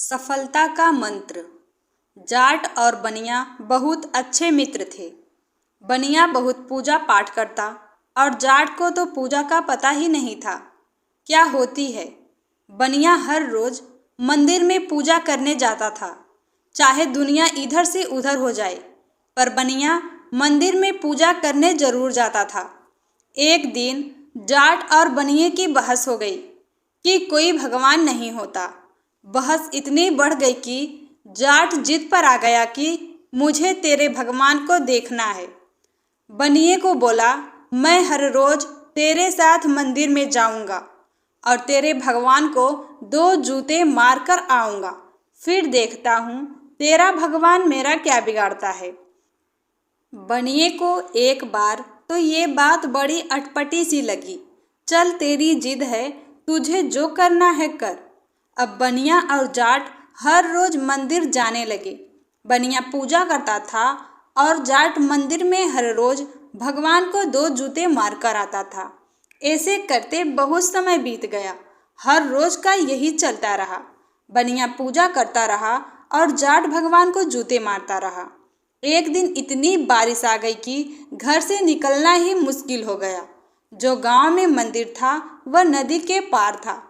सफलता का मंत्र। जाट और बनिया बहुत अच्छे मित्र थे। बनिया बहुत पूजा पाठ करता और जाट को तो पूजा का पता ही नहीं था क्या होती है। बनिया हर रोज मंदिर में पूजा करने जाता था, चाहे दुनिया इधर से उधर हो जाए, पर बनिया मंदिर में पूजा करने जरूर जाता था। एक दिन जाट और बनिए की बहस हो गई कि कोई भगवान नहीं होता। बहस इतनी बढ़ गई कि जाट जिद पर आ गया कि मुझे तेरे भगवान को देखना है। बनिए को बोला, मैं हर रोज तेरे साथ मंदिर में जाऊंगा और तेरे भगवान को 2 जूते मारकर आऊंगा, फिर देखता हूँ तेरा भगवान मेरा क्या बिगाड़ता है। बनिए को एक बार तो ये बात बड़ी अटपटी सी लगी। चल तेरी जिद है, तुझे जो करना है कर। अब बनिया और जाट हर रोज मंदिर जाने लगे। बनिया पूजा करता था और जाट मंदिर में हर रोज भगवान को 2 जूते मारकर आता था। ऐसे करते बहुत समय बीत गया। हर रोज का यही चलता रहा। बनिया पूजा करता रहा और जाट भगवान को जूते मारता रहा। एक दिन इतनी बारिश आ गई कि घर से निकलना ही मुश्किल हो गया। जो गांव में मंदिर था वह नदी के पार था।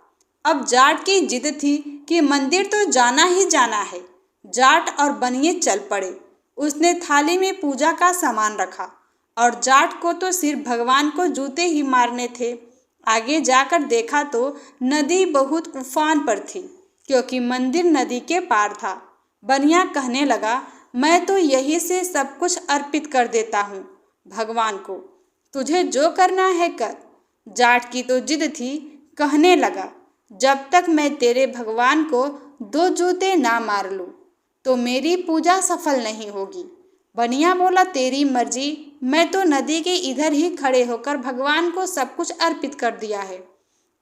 अब जाट की जिद थी कि मंदिर तो जाना ही जाना है। जाट और बनिए चल पड़े। उसने थाली में पूजा का सामान रखा और जाट को तो सिर्फ भगवान को जूते ही मारने थे। आगे जाकर देखा तो नदी बहुत उफान पर थी, क्योंकि मंदिर नदी के पार था। बनिया कहने लगा, मैं तो यही से सब कुछ अर्पित कर देता हूँ भगवान को, तुझे जो करना है कर। जाट की तो जिद थी, कहने लगा, जब तक मैं तेरे भगवान को 2 जूते ना मार लूं तो मेरी पूजा सफल नहीं होगी। बनिया बोला, तेरी मर्जी, मैं तो नदी के इधर ही खड़े होकर भगवान को सब कुछ अर्पित कर दिया है।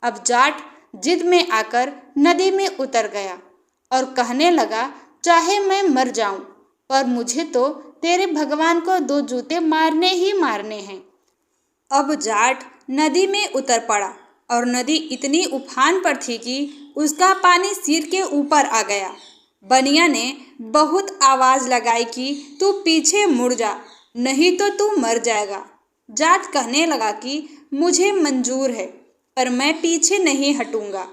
अब जाट जिद में आकर नदी में उतर गया और कहने लगा, चाहे मैं मर जाऊं, पर मुझे तो तेरे भगवान को 2 जूते मारने ही मारने हैं। अब जाट नदी में उतर पड़ा और नदी इतनी उफान पर थी कि उसका पानी सिर के ऊपर आ गया। बनिया ने बहुत आवाज लगाई कि तू पीछे मुड़ जा, नहीं तो तू मर जाएगा। जाट कहने लगा कि मुझे मंजूर है, पर मैं पीछे नहीं हटूंगा।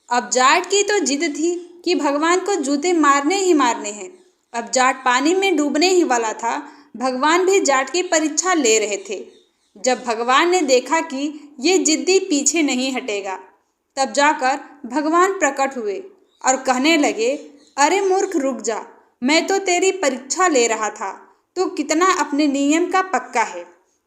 अब जाट की तो जिद थी कि भगवान को जूते मारने ही मारने हैं। अब जाट पानी में डूबने ही वाला था। भगवान भी जाट की परीक्षा ले रहे थे। जब भगवान ने देखा कि ये जिद्दी पीछे नहीं हटेगा, तब जाकर भगवान प्रकट हुए और कहने लगे, अरे मूर्ख रुक जा, मैं तो तेरी परीक्षा ले रहा था। तू कितना अपने नियम का पक्का है,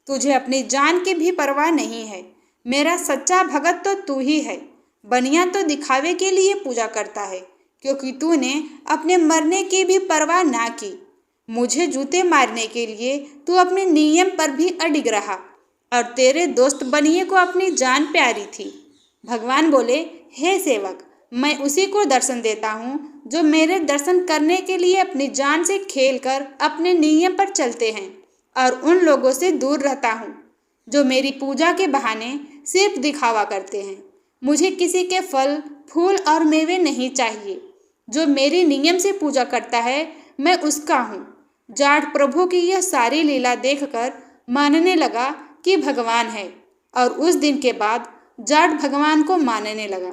तुझे अपनी जान की भी परवाह नहीं है। मेरा सच्चा भगत तो तू ही है। बनिया तो दिखावे के लिए पूजा करता है, क्योंकि तूने अपने मरने की भी परवाह ना की। मुझे जूते मारने के लिए तू अपने नियम पर भी अडिग रहा और तेरे दोस्त बनिए को अपनी जान प्यारी थी। भगवान बोले, हे सेवक, मैं उसी को दर्शन देता हूँ जो मेरे दर्शन करने के लिए अपनी जान से खेलकर अपने नियम पर चलते हैं, और उन लोगों से दूर रहता हूँ जो मेरी पूजा के बहाने सिर्फ दिखावा करते हैं। मुझे किसी के फल, फूल और मेवे नहीं चाहिए। जो मेरी नियम से पूजा करता है, मैं उसका हूँ। जाट प्रभु की यह सारी लीला देखकर मानने लगा कि भगवान है, और उस दिन के बाद जाट भगवान को मानने लगा।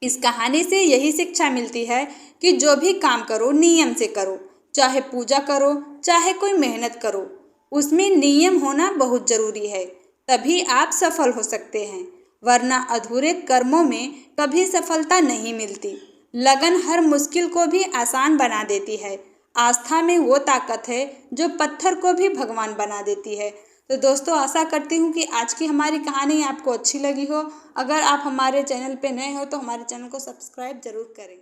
इस कहानी से यही शिक्षा मिलती है कि जो भी काम करो नियम से करो, चाहे पूजा करो चाहे कोई मेहनत करो, उसमें नियम होना बहुत जरूरी है, तभी आप सफल हो सकते हैं, वरना अधूरे कर्मों में कभी सफलता नहीं मिलती। लगन हर मुश्किल को भी आसान बना देती है। आस्था में वो ताकत है जो पत्थर को भी भगवान बना देती है। तो दोस्तों, आशा करती हूँ कि आज की हमारी कहानी आपको अच्छी लगी हो। अगर आप हमारे चैनल पे नए हो तो हमारे चैनल को सब्सक्राइब जरूर करें।